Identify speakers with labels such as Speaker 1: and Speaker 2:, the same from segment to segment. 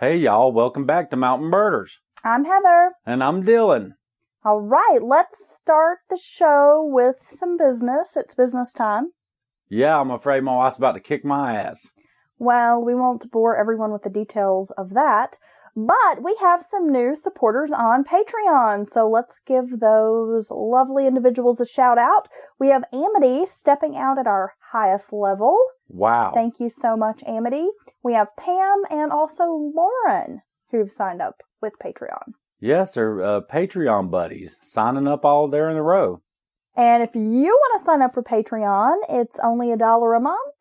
Speaker 1: Hey y'all, welcome back to Mountain Birders.
Speaker 2: I'm Heather.
Speaker 1: And I'm Dylan.
Speaker 2: All right, let's start the show with some business. It's business time.
Speaker 1: Yeah, I'm afraid my wife's about to kick my ass.
Speaker 2: Well, we won't bore everyone with the details of that, but we have some new supporters on Patreon, so let's give those lovely individuals a shout out. We have Amity stepping out at our highest level.
Speaker 1: Wow.
Speaker 2: Thank you so much, Amity. We have Pam and also Lauren who've signed up with Patreon.
Speaker 1: Yes, they're Patreon buddies, signing up all there in a row.
Speaker 2: And if you want to sign up for Patreon, it's only $1 a month.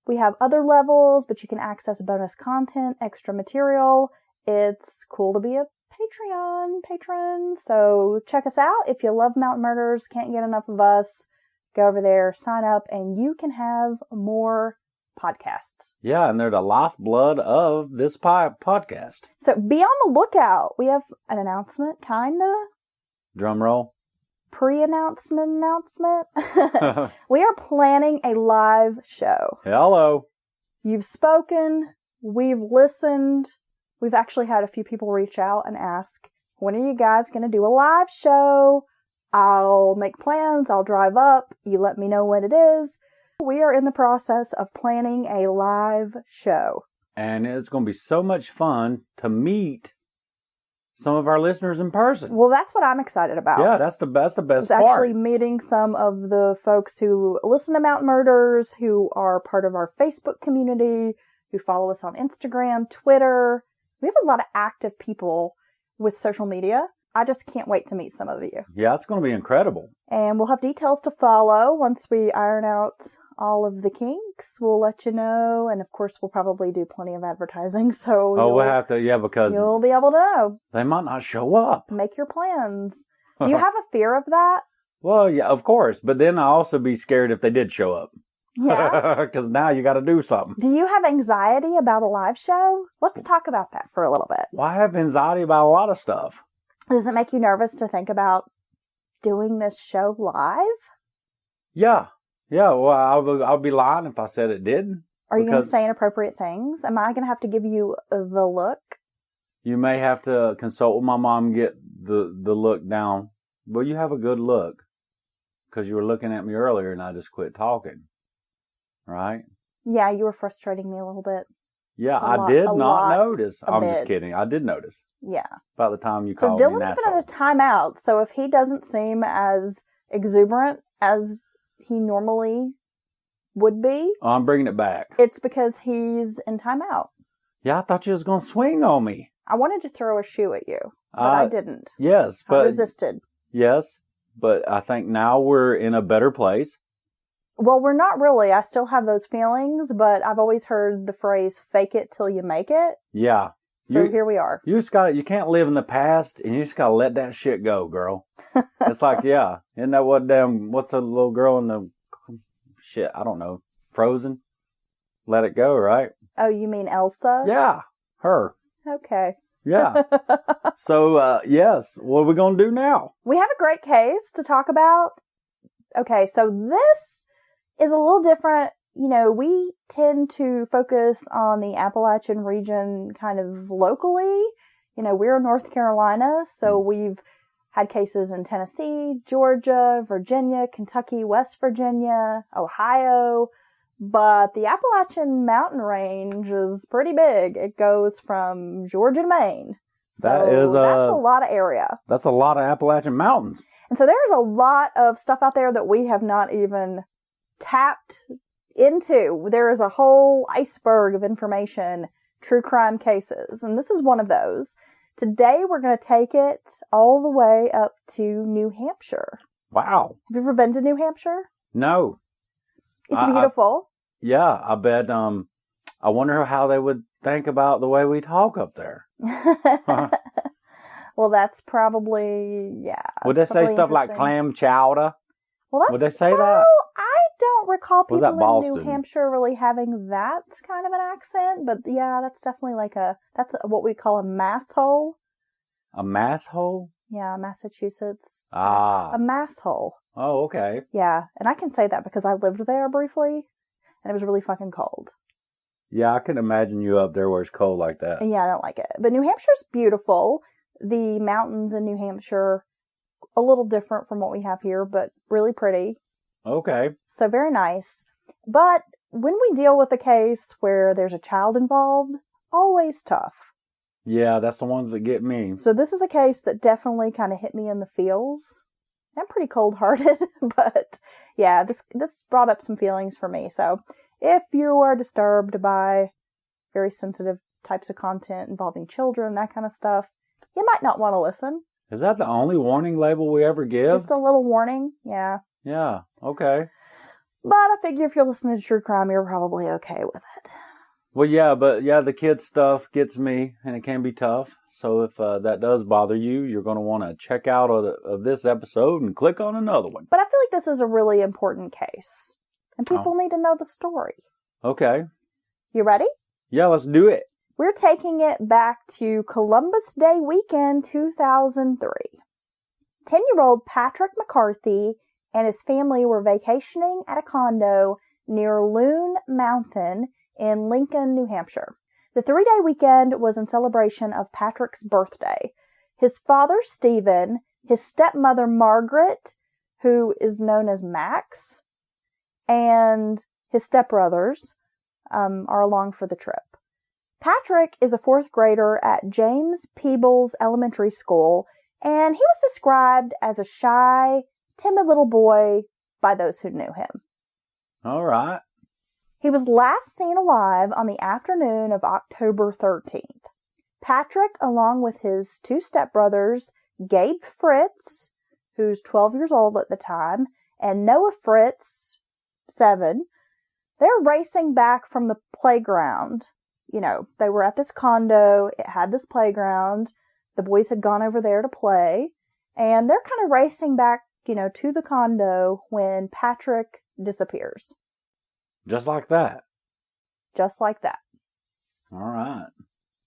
Speaker 2: We have other levels, but you can access bonus content, extra material. It's cool to be a Patreon patron. So check us out. If you love Mountain Murders, can't get enough of us, go over there, sign up, and you can have more podcasts.
Speaker 1: Yeah, and they're the lifeblood of this podcast.
Speaker 2: So be on the lookout. We have an announcement, kinda.
Speaker 1: Drum roll.
Speaker 2: Pre-announcement. We are planning a live show.
Speaker 1: Hello.
Speaker 2: You've spoken. We've listened. We've actually had a few people reach out and ask, when are you guys going to do a live show? I'll make plans. I'll drive up. You let me know when it is. We are in the process of planning a live show.
Speaker 1: And it's going to be so much fun to meet some of our listeners in person.
Speaker 2: Well, that's what I'm excited about.
Speaker 1: Yeah, that's the best
Speaker 2: It's
Speaker 1: part.
Speaker 2: actually meeting some of the folks who listen to Mountain Murders, who are part of our Facebook community, who follow us on Instagram, Twitter. We have a lot of active people with social media. I just can't wait to meet some of you.
Speaker 1: Yeah, it's going to be incredible.
Speaker 2: And we'll have details to follow once we iron out all of the kinks. We'll let you know. And of course, we'll probably do plenty of advertising. So
Speaker 1: we'll have to, because
Speaker 2: you'll be able to know.
Speaker 1: They might not show up.
Speaker 2: Make your plans. Do you have a fear of that?
Speaker 1: Well, yeah, of course. But then I'll also be scared if they did show up.
Speaker 2: Yeah.
Speaker 1: Because now you got to do something.
Speaker 2: Do you have anxiety about a live show? Let's talk about that for a little bit.
Speaker 1: Well, I have anxiety about a lot of stuff.
Speaker 2: Does it make you nervous to think about doing this show live?
Speaker 1: Yeah. Yeah, well, I'll be lying if I said it didn't.
Speaker 2: Are you going to say inappropriate things? Am I going to have to give you the look?
Speaker 1: You may have to consult with my mom and get the look down. Well, you have a good look. Because you were looking at me earlier and I just quit talking. Right?
Speaker 2: Yeah, you were frustrating me a little bit.
Speaker 1: Yeah, I did not notice. I'm just kidding. I did notice.
Speaker 2: Yeah.
Speaker 1: By the time you called
Speaker 2: me
Speaker 1: an asshole.
Speaker 2: So Dylan's been at a timeout. So if he doesn't seem as exuberant as he normally would be.
Speaker 1: Oh, I'm bringing it back.
Speaker 2: It's because he's in timeout.
Speaker 1: Yeah, I thought you was going to swing on me.
Speaker 2: I wanted to throw a shoe at you, but I didn't.
Speaker 1: Yes, but...
Speaker 2: I resisted.
Speaker 1: Yes, but I think now we're in a better place.
Speaker 2: Well, we're not really. I still have those feelings, but I've always heard the phrase, fake it till you make it.
Speaker 1: Yeah.
Speaker 2: So here we are.
Speaker 1: You can't live in the past, and you just gotta let that shit go, girl. It's like, yeah. Isn't that what's the little girl in the shit? I don't know. Frozen? Let it go, right?
Speaker 2: Oh, you mean Elsa?
Speaker 1: Yeah. Her.
Speaker 2: Okay.
Speaker 1: Yeah. So, yes. What are we gonna do now?
Speaker 2: We have a great case to talk about. Okay, so this is a little different. You know, we tend to focus on the Appalachian region kind of locally. You know, we're in North Carolina, so we've had cases in Tennessee, Georgia, Virginia, Kentucky, West Virginia, Ohio. But the Appalachian Mountain Range is pretty big. It goes from Georgia to Maine.
Speaker 1: That's
Speaker 2: a lot of area.
Speaker 1: That's a lot of Appalachian mountains.
Speaker 2: And so there's a lot of stuff out there that we have not even tapped into. There is a whole iceberg of information, true crime cases, and this is one of those. Today we're going to take it all the way up to New Hampshire.
Speaker 1: Wow.
Speaker 2: Have you ever been to New Hampshire?
Speaker 1: No.
Speaker 2: It's beautiful.
Speaker 1: Yeah, I bet. I wonder how they would think about the way we talk up there.
Speaker 2: Well, that's probably, yeah.
Speaker 1: Would they say stuff like clam chowder?
Speaker 2: Well,
Speaker 1: would they say that?
Speaker 2: I don't recall people in New
Speaker 1: Hampshire
Speaker 2: Hampshire really having that kind of an accent, but yeah, that's definitely that's what we call a mass hole.
Speaker 1: A mass hole?
Speaker 2: Yeah, Massachusetts.
Speaker 1: A
Speaker 2: mass hole.
Speaker 1: Oh, okay.
Speaker 2: Yeah, and I can say that because I lived there briefly, and it was really fucking cold.
Speaker 1: Yeah, I can imagine you up there where it's cold like that.
Speaker 2: And yeah, I don't like it. But New Hampshire's beautiful. The mountains in New Hampshire, a little different from what we have here, but really pretty.
Speaker 1: Okay.
Speaker 2: So very nice. But when we deal with a case where there's a child involved, always tough.
Speaker 1: Yeah, that's the ones that get me.
Speaker 2: So this is a case that definitely kind of hit me in the feels. I'm pretty cold-hearted, but yeah, this brought up some feelings for me. So if you are disturbed by very sensitive types of content involving children, that kind of stuff, you might not want to listen.
Speaker 1: Is that the only warning label we ever give?
Speaker 2: Just a little warning, yeah.
Speaker 1: Yeah, okay.
Speaker 2: But I figure if you're listening to true crime, you're probably okay with it.
Speaker 1: Well, yeah, but yeah, the kids stuff gets me, and it can be tough. So if that does bother you, you're going to want to check out of this episode and click on another one.
Speaker 2: But I feel like this is a really important case, and people need to know the story.
Speaker 1: Okay.
Speaker 2: You ready?
Speaker 1: Yeah, let's do it.
Speaker 2: We're taking it back to Columbus Day weekend 2003. 10-year-old Patric McCarthy and his family were vacationing at a condo near Loon Mountain in Lincoln, New Hampshire. The 3-day weekend was in celebration of Patric's birthday. His father, Stephen, his stepmother, Margaret, who is known as Max, and his stepbrothers are along for the trip. Patric is a 4th grader at James Peebles Elementary School, and he was described as a shy, timid little boy by those who knew him.
Speaker 1: All right.
Speaker 2: He was last seen alive on the afternoon of October 13th. Patric, along with his 2 stepbrothers, Gabe Fritz, who's 12 years old at the time, and Noah Fritz, 7, they're racing back from the playground. You know, they were at this condo, it had this playground, the boys had gone over there to play, and they're kind of racing back, to the condo when Patric disappears.
Speaker 1: Just like that.
Speaker 2: Just like that.
Speaker 1: All right.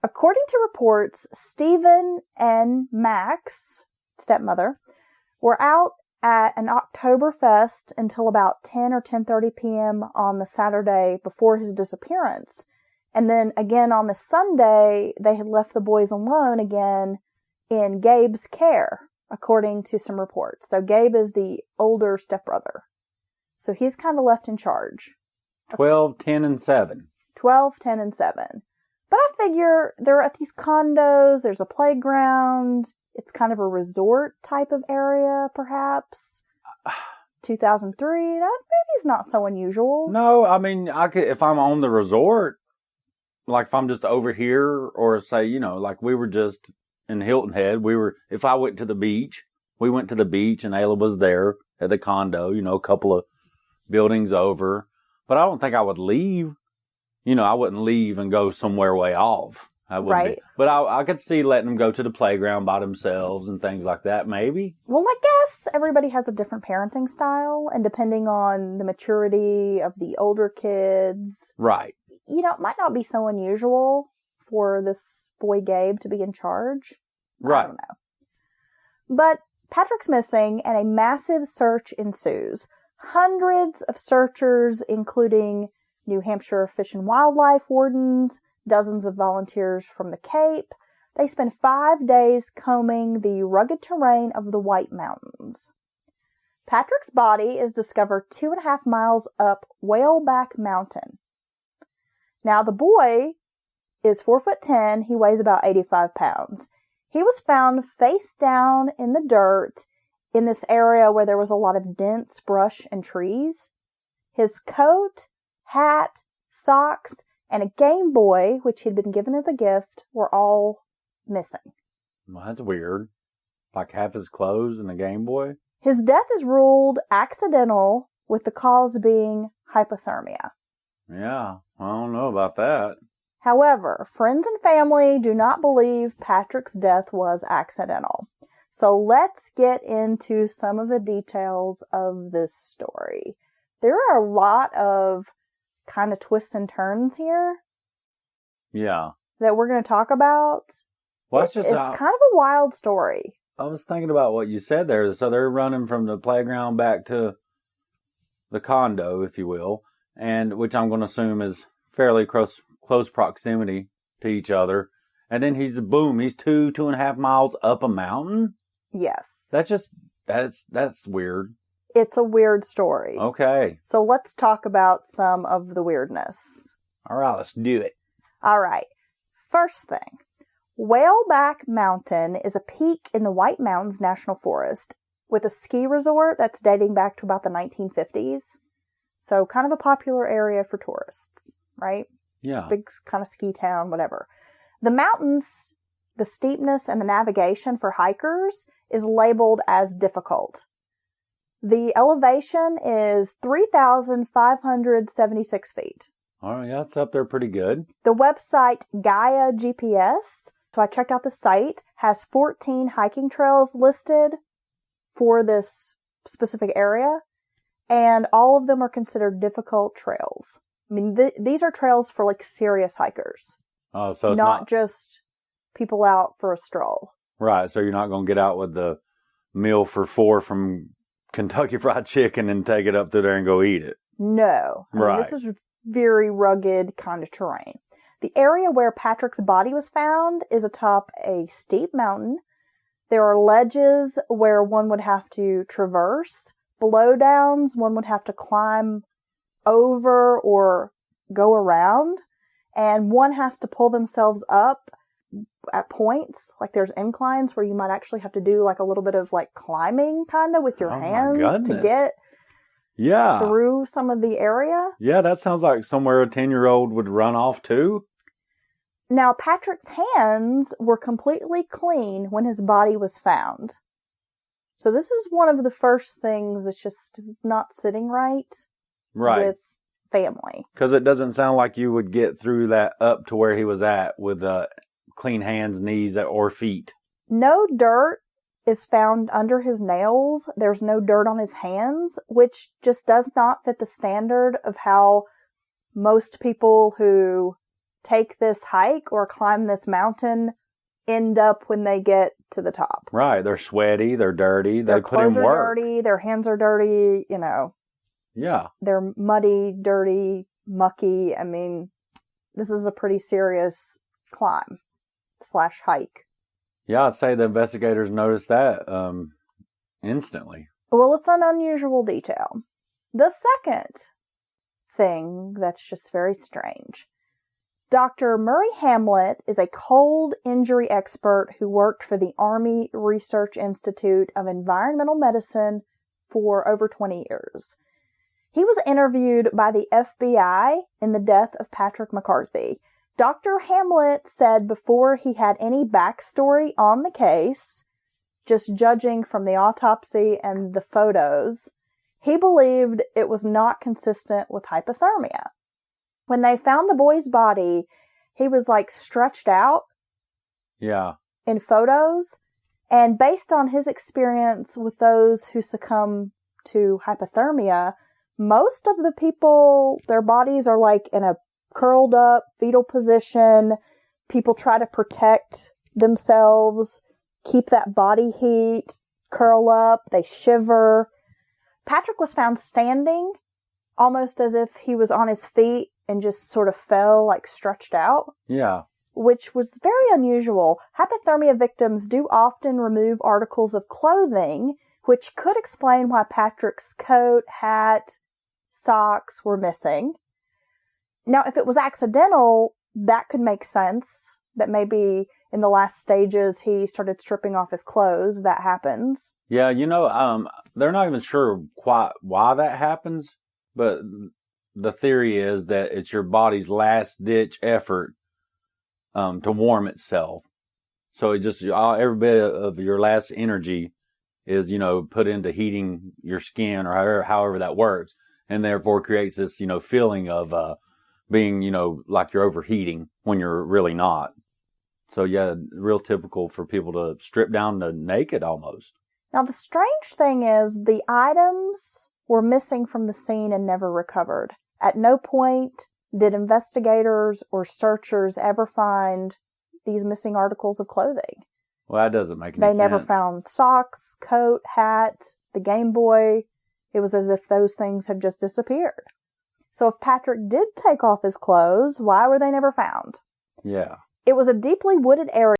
Speaker 2: According to reports, Stephen and Max, stepmother, were out at an Oktoberfest until about 10 or 10:30 p.m. on the Saturday before his disappearance. And then again on the Sunday, they had left the boys alone again in Gabe's care, according to some reports. So Gabe is the older stepbrother. So he's kind of left in charge.
Speaker 1: 12, 10, and 7.
Speaker 2: 12, 10, and 7. But I figure they're at these condos, there's a playground, it's kind of a resort type of area, perhaps. 2003, that maybe is not so unusual.
Speaker 1: No, I mean, I could, if I'm on the resort, like if I'm just over here, or say, like we were just in Hilton Head, if I went to the beach, we went to the beach and Ayla was there at the condo, a couple of buildings over. But I don't think I would leave. I wouldn't leave and go somewhere way off.
Speaker 2: Right.
Speaker 1: But I could see letting them go to the playground by themselves and things like that, maybe.
Speaker 2: Well, I guess everybody has a different parenting style, and depending on the maturity of the older kids.
Speaker 1: Right.
Speaker 2: It might not be so unusual for this boy Gabe to be in charge.
Speaker 1: Right.
Speaker 2: I don't know. But Patric's missing, and a massive search ensues. Hundreds of searchers, including New Hampshire Fish and Wildlife wardens, dozens of volunteers from the Cape. They spend 5 days combing the rugged terrain of the White Mountains. Patric's body is discovered 2.5 miles up Whaleback Mountain. Now, the boy is 4'10". He weighs about 85 pounds. He was found face down in the dirt in this area where there was a lot of dense brush and trees. His coat, hat, socks, and a Game Boy, which he'd been given as a gift, were all missing.
Speaker 1: Well, that's weird. Like half his clothes and a Game Boy?
Speaker 2: His death is ruled accidental, with the cause being hypothermia.
Speaker 1: Yeah, I don't know about that.
Speaker 2: However, friends and family do not believe Patric's death was accidental. So let's get into some of the details of this story. There are a lot of kind of twists and turns here.
Speaker 1: Yeah.
Speaker 2: That we're going to talk about.
Speaker 1: Well,
Speaker 2: it's kind of a wild story.
Speaker 1: I was thinking about what you said there. So they're running from the playground back to the condo, if you will, and which I'm going to assume is fairly close proximity to each other. And then he's 2.5 miles up a mountain?
Speaker 2: Yes.
Speaker 1: That's weird.
Speaker 2: It's a weird story.
Speaker 1: Okay.
Speaker 2: So let's talk about some of the weirdness.
Speaker 1: All right, let's do it.
Speaker 2: All right. First thing. Whaleback Mountain is a peak in the White Mountains National Forest with a ski resort that's dating back to about the 1950s. So kind of a popular area for tourists, right?
Speaker 1: Yeah.
Speaker 2: Big kind of ski town, whatever. The mountains, the steepness and the navigation for hikers is labeled as difficult. The elevation is 3,576 feet.
Speaker 1: Oh, yeah, it's up there pretty good.
Speaker 2: The website Gaia GPS, so I checked out the site, has 14 hiking trails listed for this specific area, and all of them are considered difficult trails. I mean, these are trails for like serious hikers.
Speaker 1: Oh, so it's
Speaker 2: not just people out for a stroll.
Speaker 1: Right, so you're not going to get out with the meal for 4 from Kentucky Fried Chicken and take it up to there and go eat it.
Speaker 2: No. I mean, this is very rugged kind of terrain. The area where Patric's body was found is atop a steep mountain. There are ledges where one would have to traverse, blowdowns one would have to climb over or go around, and one has to pull themselves up at points. Like there's inclines where you might actually have to do like a little bit of like climbing kind of with your hands to get through some of the area.
Speaker 1: Yeah, that sounds like somewhere a 10-year-old would run off to.
Speaker 2: Now, Patric's hands were completely clean when his body was found. So this is one of the first things that's just not sitting right with family.
Speaker 1: Because it doesn't sound like you would get through that up to where he was at with clean hands, knees, or feet.
Speaker 2: No dirt is found under his nails. There's no dirt on his hands, which just does not fit the standard of how most people who take this hike or climb this mountain end up when they get to the top.
Speaker 1: Right. They're sweaty. They're dirty.
Speaker 2: Their
Speaker 1: they put in work.
Speaker 2: Clothes are dirty. Their hands are dirty. You know.
Speaker 1: Yeah.
Speaker 2: They're muddy, dirty, mucky. I mean, this is a pretty serious climb/hike.
Speaker 1: Yeah, I'd say the investigators noticed that instantly.
Speaker 2: Well, it's an unusual detail. The second thing that's just very strange. Dr. Murray Hamlet is a cold injury expert who worked for the Army Research Institute of Environmental Medicine for over 20 years. He was interviewed by the FBI in the death of Patric McCarthy. Dr. Hamlet said before he had any backstory on the case, just judging from the autopsy and the photos, he believed it was not consistent with hypothermia. When they found the boy's body, he was like stretched out in photos. And based on his experience with those who succumb to hypothermia, most of the people, their bodies are like in a curled up fetal position. People try to protect themselves, keep that body heat, curl up, they shiver. Patric was found standing, almost as if he was on his feet and just sort of fell, like stretched out.
Speaker 1: Yeah.
Speaker 2: Which was very unusual. Hypothermia victims do often remove articles of clothing, which could explain why Patric's coat, hat, socks were missing. Now, if it was accidental, that could make sense. That maybe in the last stages he started stripping off his clothes. That happens.
Speaker 1: Yeah, they're not even sure quite why that happens, but the theory is that it's your body's last-ditch effort to warm itself. So it just, every bit of your last energy is, put into heating your skin or however that works. And therefore creates this, feeling of being, like you're overheating when you're really not. So yeah, real typical for people to strip down to naked almost.
Speaker 2: Now the strange thing is the items were missing from the scene and never recovered. At no point did investigators or searchers ever find these missing articles of clothing.
Speaker 1: Well, that doesn't make any sense.
Speaker 2: They never found socks, coat, hat, the Game Boy. It was as if those things had just disappeared. So if Patric did take off his clothes, why were they never found?
Speaker 1: Yeah.
Speaker 2: It was a deeply wooded area